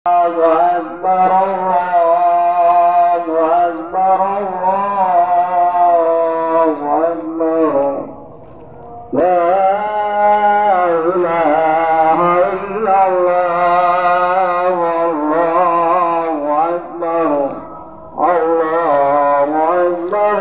أكبر الله أكبر الله أكبر لا إله إلا الله والله أكبر الله أكبر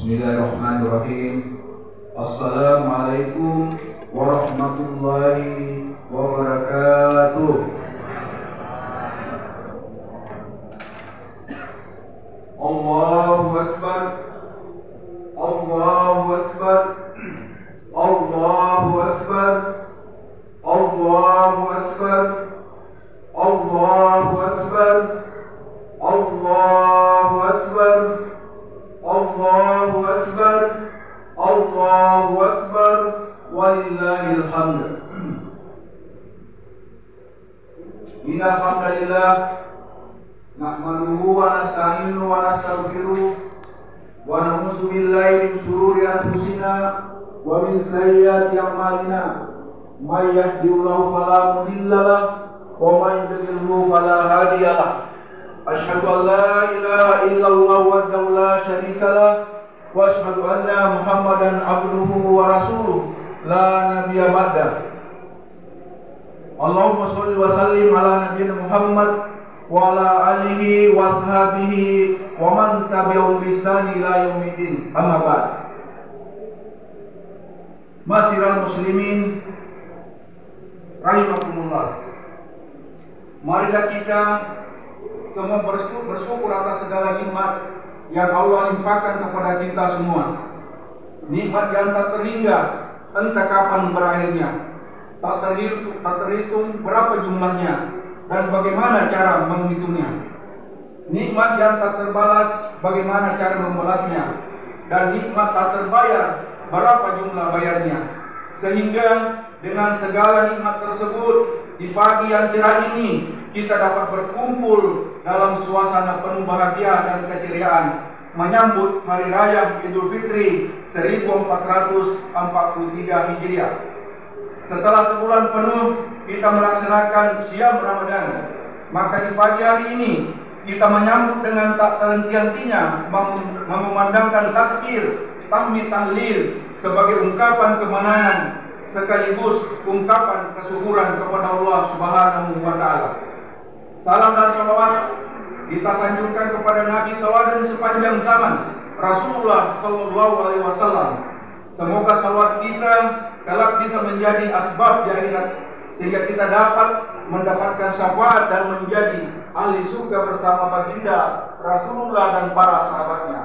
Bismillahirrahmanirrahim. Assalamualaikum warahmatullahi wabarakatuh. Allahu Akbar. Allahu Akbar. Allahu Akbar. Allahu Akbar. Allahu Akbar. Allahu Akbar. Allahu Akbar. Allahu Akbar. Walillahil hamd. Innal hamdalillah nahmaduhu wa nasta'inuhu wa nastaghfiruh wa na'udzu billahi min shururi anfusina wa min sayyiati a'malina. May yahdihillahu fala mudilla lahu wa may yudlilhu fala hadiya lahu. Asyhadu an la ilaha illallah wahdahu la syarika lah wa asyhadu anna Muhammadan abduhu wa rasuluh la nabiyya ba'da. Allahumma shalli wa sallim ala nabiyyina Muhammad wa ala alihi wa sahbihi wa man tabi'ahum bi ihsan ila yaumiddin. Amma ba'd. Ma'asyiral muslimin rahimakumullah. Marilah kita semua bersyukur atas segala nikmat yang Allah limpahkan kepada kita semua. Nikmat yang tak terhingga, entah kapan berakhirnya, tak terhitung berapa jumlahnya dan bagaimana cara menghitungnya. Nikmat yang tak terbalas, bagaimana cara membalasnya, dan nikmat tak terbayar, berapa jumlah bayarnya. Sehingga dengan segala nikmat tersebut, di pagi yang cerah ini kita dapat berkumpul dalam suasana penuh bahagia dan keceriaan menyambut Hari Raya Idul Fitri 1443 Hijriah. Setelah sebulan penuh kita melaksanakan siam Ramadan, maka di pagi hari ini kita menyambut dengan tak terhenti-hentinya memandangkan takbir, tahmid, tahlil sebagai ungkapan kemenangan sekaligus ungkapan kesyukuran kepada Allah Subhanahu wa taala. Salam dan salawat kita sanjungkan kepada Nabi teladan sepanjang zaman, Rasulullah sallallahu alaihi wasallam. Semoga salawat kita kelak bisa menjadi asbab di akhirat sehingga kita dapat mendapatkan syafaat dan menjadi ahli surga bersama baginda Rasulullah dan para sahabatnya.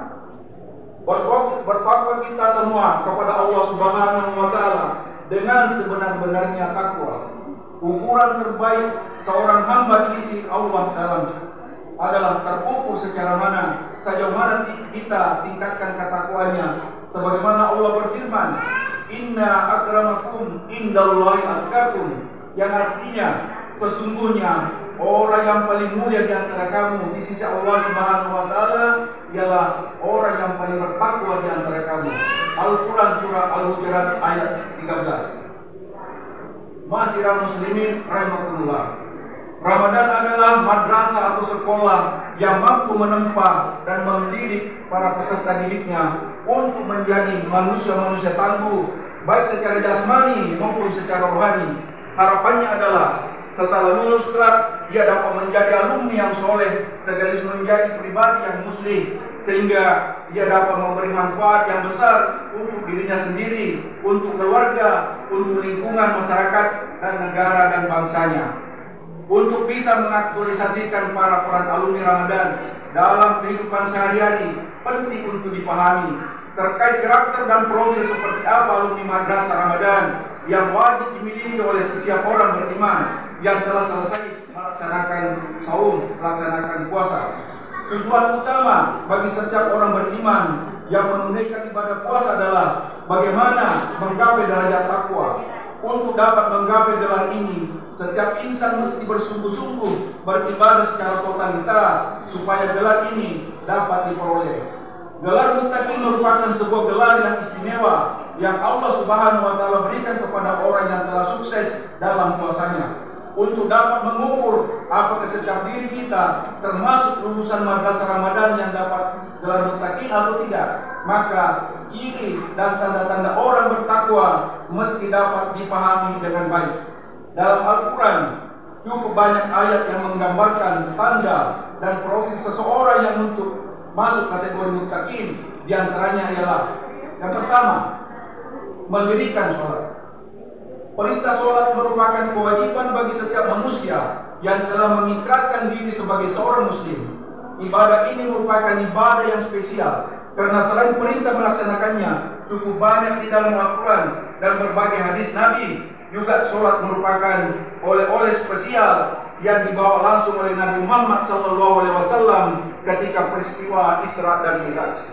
Bertakwa kita semua kepada Allah Subhanahu wa taala dengan sebenar-benarnya takwa. Ukuran terbaik seorang hamba di sisi Allah adalah terukur secara mana sejauh mana kita tingkatkan ketakwaannya. Sebagaimana Allah berfirman, Inna akramakum indallahi atqakum, yang artinya sesungguhnya orang yang paling mulia di antara kamu di sisi Allah Subhanahu wa taala ialah orang yang paling bertakwa di antara kamu. Al-Quran surah Al-Hujurat ayat 13. Ma'asyiral muslimin rahimakumullah. Ramadan adalah madrasah atau sekolah yang mampu menempa dan mendidik para peserta didiknya untuk menjadi manusia-manusia tangguh, baik secara jasmani maupun secara rohani. Harapannya adalah setelah lulus kelak, dia dapat menjadi alumni yang soleh, sekaligus menjadi pribadi yang muslim, sehingga dia dapat memberi manfaat yang besar untuk dirinya sendiri, untuk keluarga, untuk lingkungan masyarakat dan negara dan bangsanya. Untuk bisa mengaktualisasikan para peran alumni Ramadan dalam kehidupan sehari-hari, penting untuk dipahami terkait karakter dan profil seperti apa alumni Madrasah Ramadan yang wajib dimiliki oleh setiap orang beriman yang telah selesai melaksanakan saum, melaksanakan puasa. Tujuan utama bagi setiap orang beriman yang menunaikan ibadah puasa adalah bagaimana menggapai derajat takwa. Untuk dapat menggapai gelar ini, setiap insan mesti bersungguh-sungguh beribadah secara totalitas supaya gelar ini dapat diperoleh. Gelar muttaqin merupakan sebuah gelar yang istimewa yang Allah Subhanahu wa taala berikan kepada orang yang telah sukses dalam puasanya. Untuk dapat mengukur apakah setiap diri kita termasuk lulusan Madrasah Ramadan yang dapat gelar muttaqin atau tidak, maka ciri dan tanda-tanda orang bertakwa mesti dapat dipahami dengan baik. Dalam Al-Quran cukup banyak ayat yang menggambarkan tanda dan profil seseorang yang untuk masuk kategori muttaqin. Di antaranya ialah yang pertama, mendirikan sholat. Perintah sholat merupakan kewajiban bagi setiap manusia yang telah mengikrarkan diri sebagai seorang muslim. Ibadah ini merupakan ibadah yang spesial karena selain perintah melaksanakannya cukup banyak di dalam Al-Quran dan berbagai hadis Nabi. Juga sholat merupakan oleh-oleh spesial yang dibawa langsung oleh Nabi Muhammad SAW ketika peristiwa Isra dan Mi'raj.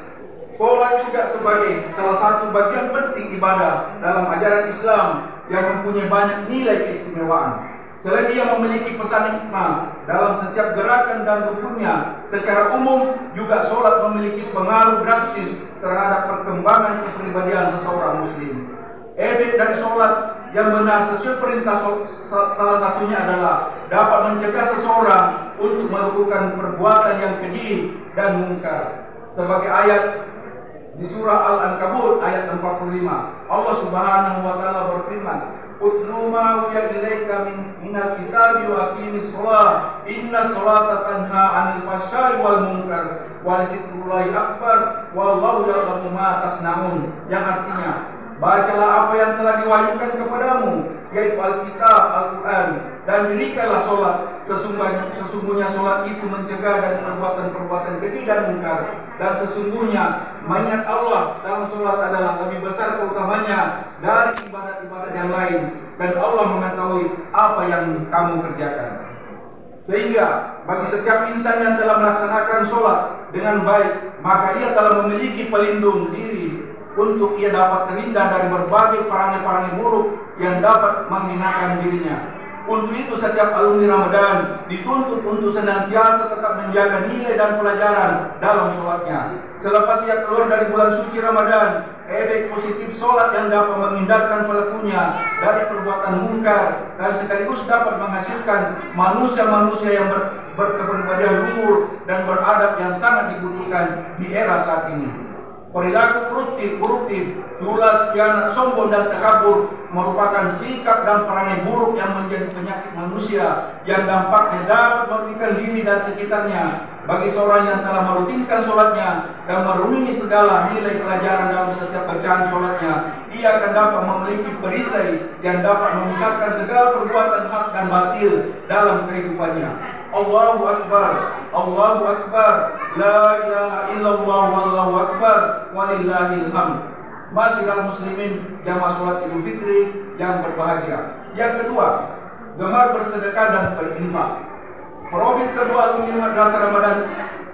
Sholat juga sebagai salah satu bagian penting ibadah dalam ajaran Islam yang mempunyai banyak nilai keistimewaan. Selain dia memiliki pesan hikmah dalam setiap gerakan dan rukunnya, secara umum juga sholat memiliki pengaruh drastis terhadap perkembangan kepribadian seseorang muslim. Efek dari sholat yang benar sesuai perintah salah satunya adalah dapat mencegah seseorang untuk melakukan perbuatan yang keji dan mungkar. Sebagai ayat di surah Al-Ankabut ayat 45, Allah Subhanahu wa taala berfirman, "Utlu ma uhiya ilaika minal kitabi wa aqimis shalah, inna sholata tanha 'anil fahsya'i wal munkar, wa dzikrullahi akbar, wallahu ya'lamu ma tasna'un." Yang artinya, bacalah apa yang telah diwahyukan kepadamu, yaitu Alkitab, Al-Quran, dan dirikanlah sholat. Sesungguhnya sholat itu mencegah dari perbuatan-perbuatan keji dan mungkar. Dan sesungguhnya mengingat Allah dalam sholat adalah lebih besar keutamanya dari ibadat-ibadat yang lain. Dan Allah mengetahui apa yang kamu kerjakan. Sehingga bagi setiap insan yang telah melaksanakan sholat dengan baik, maka ia telah memiliki pelindung diri untuk ia dapat terhindar dari berbagai perangai-perangai buruk yang dapat menghinakan dirinya. Untuk itu setiap alumni Ramadan dituntut untuk senantiasa tetap menjaga nilai dan pelajaran dalam sholatnya. Selepas ia keluar dari bulan suci Ramadan, efek positif sholat yang dapat menghindarkan pelakunya dari perbuatan mungkar dan sekaligus dapat menghasilkan manusia-manusia yang berkepribadian luhur dan beradab yang sangat dibutuhkan di era saat ini. Perilaku koruptif, dulas, khianat, sombong dan takabur merupakan sikap dan perangai buruk yang menjadi penyakit manusia yang dampaknya dapat merugikan diri dan sekitarnya. Bagi seorang yang telah merutinkan sholatnya dan merungi segala nilai pelajaran dalam setiap bacaan sholatnya, ia akan dapat memiliki perisai yang dapat memisahkan segala perbuatan hak dan batil dalam kehidupannya. Allahu Akbar, Allahu Akbar, la ilaha illallah, wallahu akbar, walillahil hamd. Masyiral muslimin jamaah sholat Idul Fitri yang berbahagia. Yang kedua, gemar bersedekah dan berinfak. Profil kedua alumni Madrasah Ramadan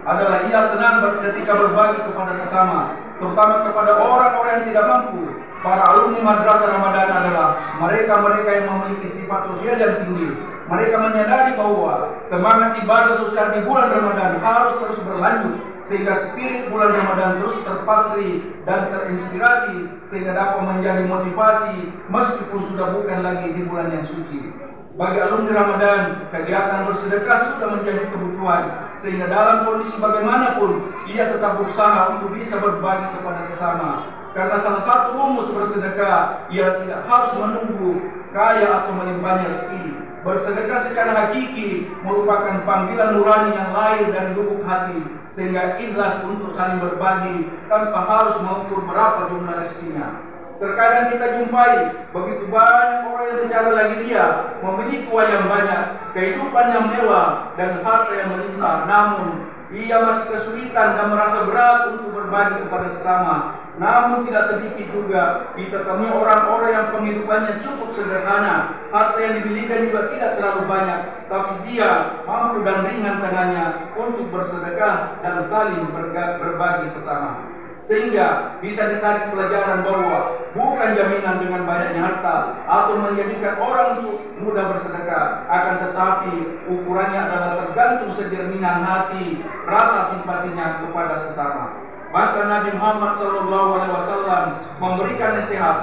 adalah ia senang ketika berbagi kepada sesama, terutama kepada orang-orang yang tidak mampu. Para alumni Madrasah Ramadan adalah mereka-mereka yang memiliki sifat sosial yang tinggi. Mereka menyadari bahwa semangat ibadah sosial di bulan Ramadan harus terus berlanjut, sehingga spirit bulan Ramadan terus terpatri dan terinspirasi, sehingga dapat menjadi motivasi meskipun sudah bukan lagi di bulan yang suci. Bagi alumni Ramadan, kegiatan bersedekah sudah menjadi kebutuhan sehingga dalam kondisi bagaimanapun ia tetap berusaha untuk bisa berbagi kepada sesama. Karena salah satu rumus bersedekah, ia tidak harus menunggu kaya atau melimpahnya rezeki. Bersedekah secara hakiki merupakan panggilan nurani yang lahir dari lubuk hati, sehingga ikhlas untuk saling berbagi tanpa harus mengukur berapa jumlah rezekinya. Terkadang kita jumpai begitu banyak orang yang secara lahiriah memiliki uang yang banyak, kehidupan yang mewah, dan harta yang melimpah, namun ia masih kesulitan dan merasa berat untuk berbagi kepada sesama. Namun tidak sedikit juga kita temui orang-orang yang penghidupannya cukup sederhana, harta yang dimiliki juga tidak terlalu banyak, tapi dia mampu dan ringan tangannya untuk bersedekah dan saling berbagi sesama. Sehingga bisa ditarik pelajaran bahwa bukan jaminan dengan banyaknya harta atau menjadikan orang mudah bersedekah, akan tetapi ukurannya adalah tergantung sejernihan hati, rasa simpatinya kepada sesama. Bahkan Nabi Muhammad SAW memberikan nasihat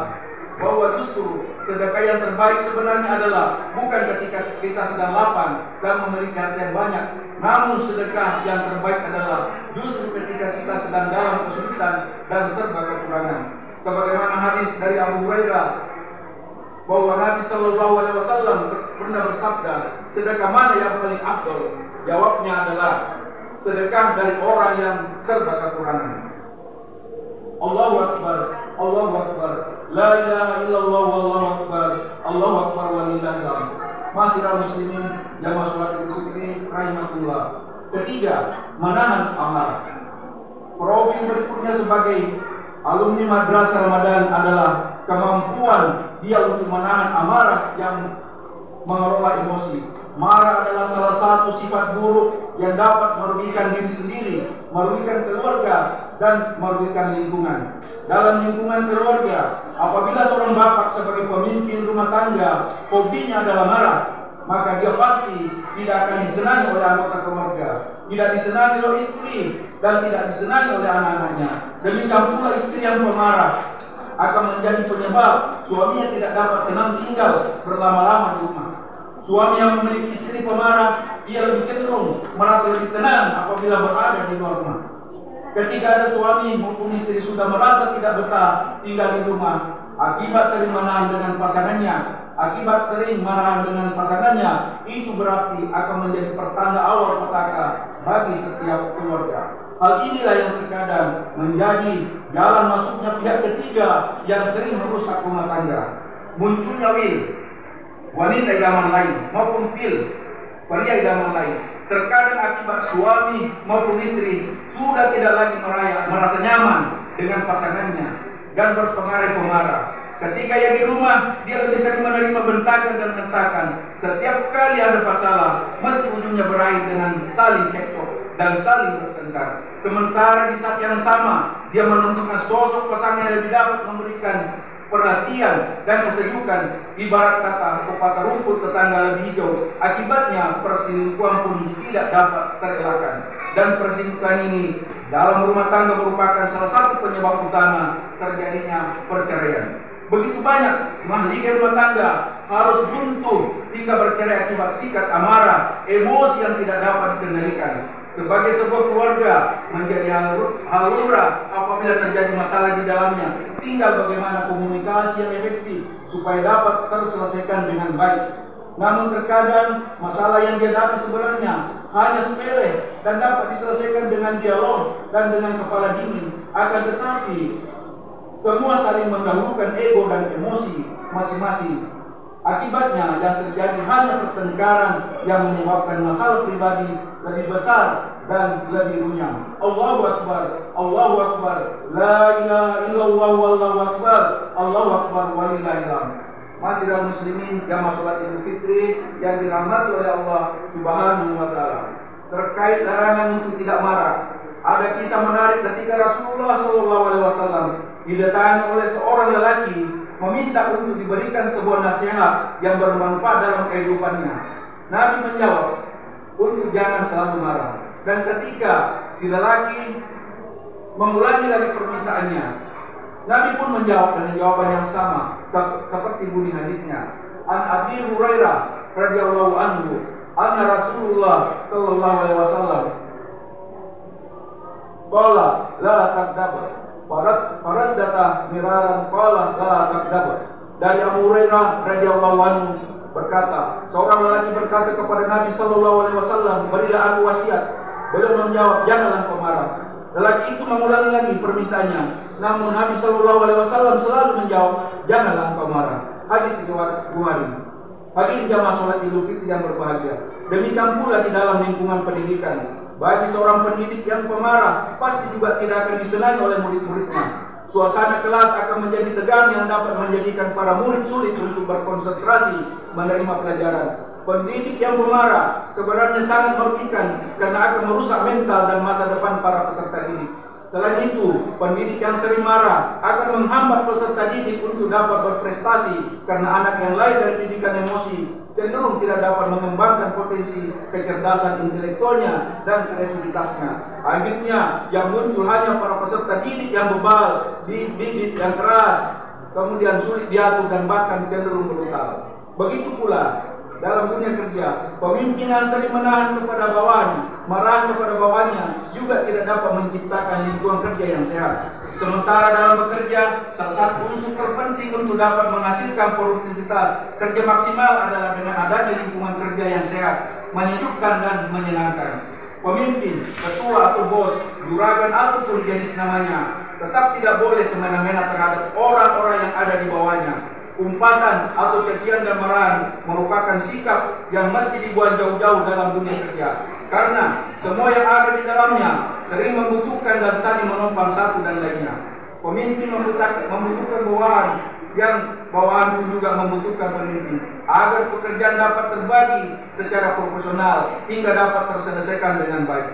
bahwa justru sedekah yang terbaik sebenarnya adalah bukan ketika kita sedang lapang dan memiliki harta yang banyak, namun sedekah yang terbaik adalah justru ketika kita sedang dalam kesulitan dan serba kekurangan. Sebagaimana hadis dari Abu Hurairah bahwa Nabi SAW pernah bersabda, sedekah mana yang paling afdal? Jawabnya adalah sedekah dari orang yang serba kekurangan. Allahu Akbar, Allahu Akbar, la ilaha illallah, wallahu akbar, Allahu Akbar walillahil hamd. Ma'asyiral muslimin, jamaah salat Idul Fitri rahimakumullah. Ketiga, menahan amarah. Profil berikutnya sebagai alumni Madrasah Ramadan adalah kemampuan dia untuk menahan amarah yang mengelola emosi. Marah adalah salah satu sifat buruk yang dapat merugikan diri sendiri, merugikan keluarga, dan merugikan lingkungan. Dalam lingkungan keluarga, apabila seorang bapak sebagai pemimpin rumah tangga hobinya adalah marah, maka dia pasti tidak akan disenangi oleh anggota keluarga, tidak disenangi oleh istri, dan tidak disenangi oleh anak-anaknya. Demikian pula istri yang pemarah akan menjadi penyebab suaminya tidak dapat tenang tinggal berlama-lama di rumah. Suami yang memiliki istri pemarah, ia lebih cenderung merasa lebih tenang apabila berada di luar rumah. Ketika ada suami maupun istri sudah merasa tidak betah tinggal di rumah, akibat sering menahan dengan pasangannya, itu berarti akan menjadi pertanda awal petaka bagi setiap keluarga. Hal inilah yang terkadang menjadi jalan masuknya pihak ketiga yang sering merusak rumah tangga. Munculnya wanita idaman lain maupun pria idaman lain. Terkadang akibat suami maupun istri sudah tidak lagi merasa nyaman dengan pasangannya dan berpengaruh pemarah. Ketika ia di rumah, dia lebih sering menerima bentakan dan hentakan. Setiap kali ada masalah, mesti ujungnya berakhir dengan saling cekcok dan saling bertengkar. Sementara di saat yang sama, dia menemukan sosok pasangan yang dapat memberikan perhatian dan kesejukan. Ibarat kata pepatah, rumput tetangga lebih hijau. Akibatnya perselingkuhan pun tidak dapat terelakkan. Dan perselingkuhan ini dalam rumah tangga merupakan salah satu penyebab utama terjadinya perceraian. Begitu banyak mahligai rumah tangga harus buntu hingga bercerai akibat sikap amarah, emosi yang tidak dapat dikendalikan. Sebagai sebuah keluarga menjadi hal lumrah apabila terjadi masalah di dalamnya. Tinggal bagaimana komunikasi yang efektif supaya dapat terselesaikan dengan baik. Namun terkadang masalah yang dihadapi sebenarnya hanya sepele dan dapat diselesaikan dengan dialog dan dengan kepala dingin. Akan tetapi semua saling mendahulukan ego dan emosi masing-masing. Akibatnya yang terjadi hanya pertengkaran yang menyebabkan masalah pribadi lebih besar dan lebih runyam. Allahu Akbar, Allahu Akbar, la ilaha illallah, wallahu akbar, Allahu Akbar walillahil hamd. Ma'asyiral muslimin, jamaah salat Idul Fitri yang dirahmati oleh Allah Subhanahu wa taala. Terkait larangan untuk tidak marah, ada kisah menarik ketika Rasulullah SAW didatangi oleh seorang lelaki meminta untuk diberikan sebuah nasihat yang bermanfaat dalam kehidupannya. Nabi menjawab untuk jangan selalu marah. Dan ketika si lelaki mengulangi lagi permintaannya, Nabi pun menjawab dengan jawaban yang sama seperti bunyi hadisnya. An Abi Hurairah radhiyallahu anhu, anna Rasulullah sallallahu alaihi wasallam qala la takdzab. Faraddata miraran qala la takdzab. Dari Abu Hurairah radhiyallahu anhu berkata, seorang lelaki berkata kepada Nabi sallallahu alaihi wasallam, "Berilah aku wasiat." Beliau menjawab, "Janganlah kau marah." Lelaki itu mengulangi lagi permintaannya, namun Nabi sallallahu alaihi wasallam selalu menjawab, "Janganlah kau marah." Hadis riwayat Bukhari. Hadirin jamaah salat Idul Fitri yang berbahagia. Demikian pula di dalam lingkungan pendidikan. Bagi seorang pendidik yang pemarah, pasti juga tidak akan disenangi oleh murid-muridnya. Suasana kelas akan menjadi tegang yang dapat menjadikan para murid sulit untuk berkonsentrasi menerima pelajaran. Pendidik yang pemarah sebenarnya sangat merugikan karena akan merusak mental dan masa depan para peserta didik. Selain itu, pendidik yang sering marah akan menghambat peserta didik untuk dapat berprestasi karena anak yang lahir dari didikan emosi cenderung tidak dapat mengembangkan potensi kecerdasan intelektualnya dan kreativitasnya. Akhirnya, yang muncul hanya para peserta didik yang bebal, dididik yang keras, kemudian sulit diatur dan bahkan cenderung brutal. Begitu pula dalam dunia kerja, pemimpinan sering menahan kepada bawahan, marah kepada bawahannya juga tidak dapat menciptakan lingkungan kerja yang sehat. Sementara dalam bekerja, salah satu unsur terpenting untuk dapat menghasilkan produktivitas kerja maksimal adalah dengan adanya lingkungan kerja yang sehat, menyejukkan dan menyenangkan. Pemimpin, ketua atau bos, juragan ataupun jenis namanya, tetap tidak boleh semena-mena terhadap orang-orang yang ada di bawahnya. Umpatan atau cacian dan marahan merupakan sikap yang mesti dibuat jauh-jauh dalam dunia kerja, karena semua yang ada di dalamnya sering membutuhkan dan saling menopang satu dan lainnya. Pemimpin membutuhkan bawahan, yang bawahan pun juga membutuhkan pemimpin, agar pekerjaan dapat terbagi secara proporsional hingga dapat terselesaikan dengan baik.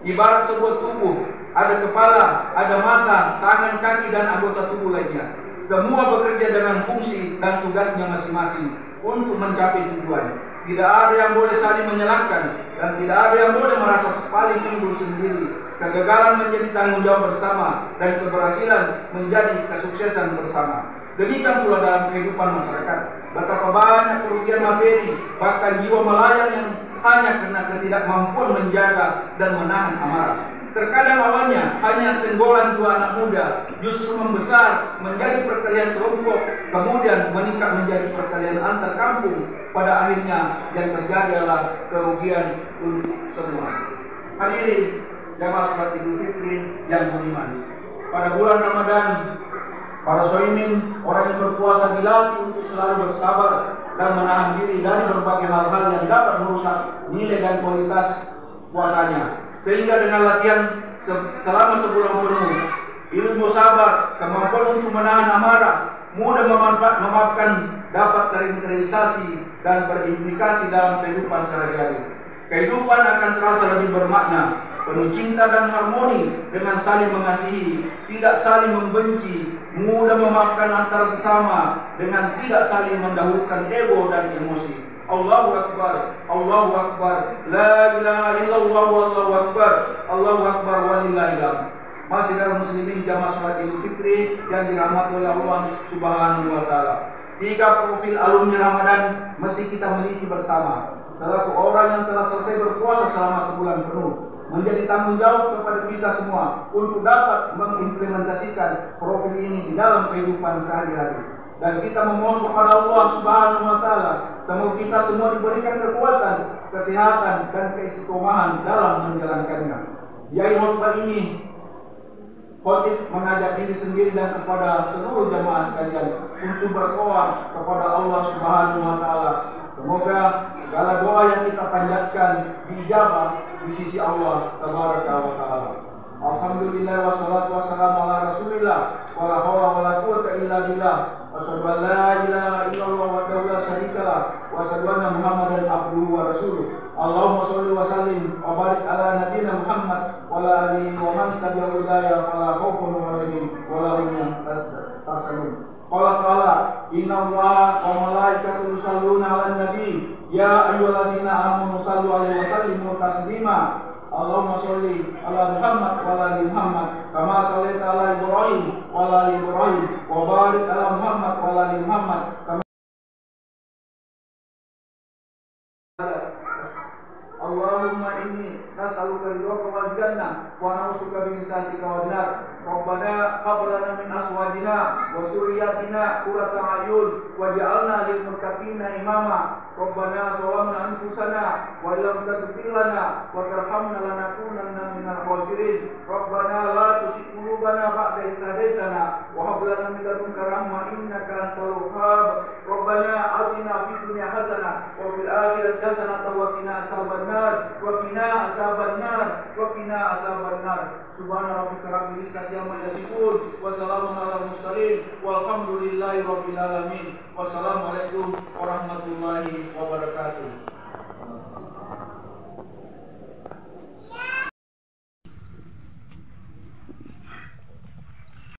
Ibarat sebuah tubuh, ada kepala, ada mata, tangan, kaki, dan anggota tubuh lainnya. Semua bekerja dengan fungsi dan tugasnya masing-masing untuk mencapai tujuan. Tidak ada yang boleh saling menyalahkan dan tidak ada yang boleh merasa paling unggul sendiri. Kegagalan menjadi tanggung jawab bersama dan keberhasilan menjadi kesuksesan bersama. Demikian pula dalam kehidupan masyarakat. Betapa banyak kerugian materi, bahkan jiwa melayang yang hanya karena ketidakmampuan menjaga dan menahan amarah. Terkadang awalnya hanya senggolan dua anak muda justru membesar menjadi perkelahian kelompok, kemudian meningkat menjadi perkelahian antar kampung. Pada akhirnya yang terjadi adalah kerugian untuk semua. Hadirin jamaah salat Idul Fitri yang beriman. Pada bulan Ramadan, para shaimin, orang yang berpuasa dilatih untuk selalu bersabar dan menahan diri dari berbagai hal-hal yang dapat merusak nilai dan kualitas puasanya. Sehingga dengan latihan selama sebulan penuh, ilmu sabar, kemampuan untuk menahan amarah, mudah memaafkan dapat terrealisasi dan berimplikasi dalam kehidupan sehari-hari. Kehidupan akan terasa lebih bermakna, penuh cinta dan harmoni dengan saling mengasihi, tidak saling membenci, mudah memaafkan antara sesama dengan tidak saling mendahulukan ego dan emosi. Allahu Akbar, Allahu Akbar, la ilaha illallah, Allahu Akbar, Allahu Akbar, walillahil hamd. Masyiral muslimin jamaah salat Idul Fitri yang dirahmati oleh Allah Subhanahu wa taala. 3 profil alumni Ramadan mesti kita miliki bersama. Selaku orang yang telah selesai berpuasa selama sebulan penuh, menjadi tanggung jawab kepada kita semua untuk dapat mengimplementasikan profil ini di dalam kehidupan sehari-hari. Dan kita memohon kepada Allah Subhanahu wa taala semoga kita semua diberikan kekuatan, kesehatan dan keistiqomahan dalam menjalankannya. Di akhir khutbah ini, khotib mengajak diri sendiri dan kepada seluruh jamaah sekalian untuk berdoa kepada Allah Subhanahu wa taala. Semoga segala doa yang kita panjatkan dijabah di sisi Allah Tabaraka wa taala. Alhamdulillah wassalatu wassalamu ala Rasulillah wala haula wala quwwata illa billah. Asyhadu an la ilaha illallah wahdahu la syarikalah wa asyhadu anna Muhammadan abduhu wa rasuluh. Allahumma shalli wa sallim wa barik ala nabiyyina Muhammad wa ala alihi wa man tabi'al hidayah wala khaufun alaihim wa la hum yahzanun. Qala ta'ala inna Allaha wa malaikatahu yusholluna 'alan nabi ya ayyuhallazina amanu shallu 'alaihi wa sallimu taslima. Allahumma sholli ala Muhammad wa ala ali Muhammad kama shallaita ala Ibrahim wa ala ali Ibrahim wa barik ala Muhammad wa ala ali Muhammad kama Allahumma inni nas'aluka ridhaka wal jannah wa na'udzubika min sakhatika wan nar. Rabbana hab lana min azwajina wa dzurriyyatina qurrata a'yun waj'alna lil muttaqina imama. Rabbana zalamna anfusana wa illam taghfir lana wa tarhamna lanakunanna minal khasirin. Rabbana la tuzigh qulubana ba'da idh hadaytana wa hab lana min ladunka rahmah innaka antal wahhab. Rabbana atina fid dunya hasanah wa fil akhirati hasanah wa qina adzabannar wa qina adzabannar wa qina adzabannar. Subhana rabbika rabbil izzati amma yasifun wa salamun alal mursalin walhamdulillahi rabbil alamin. Wassalamualaikum warahmatullahi wabarakatuh.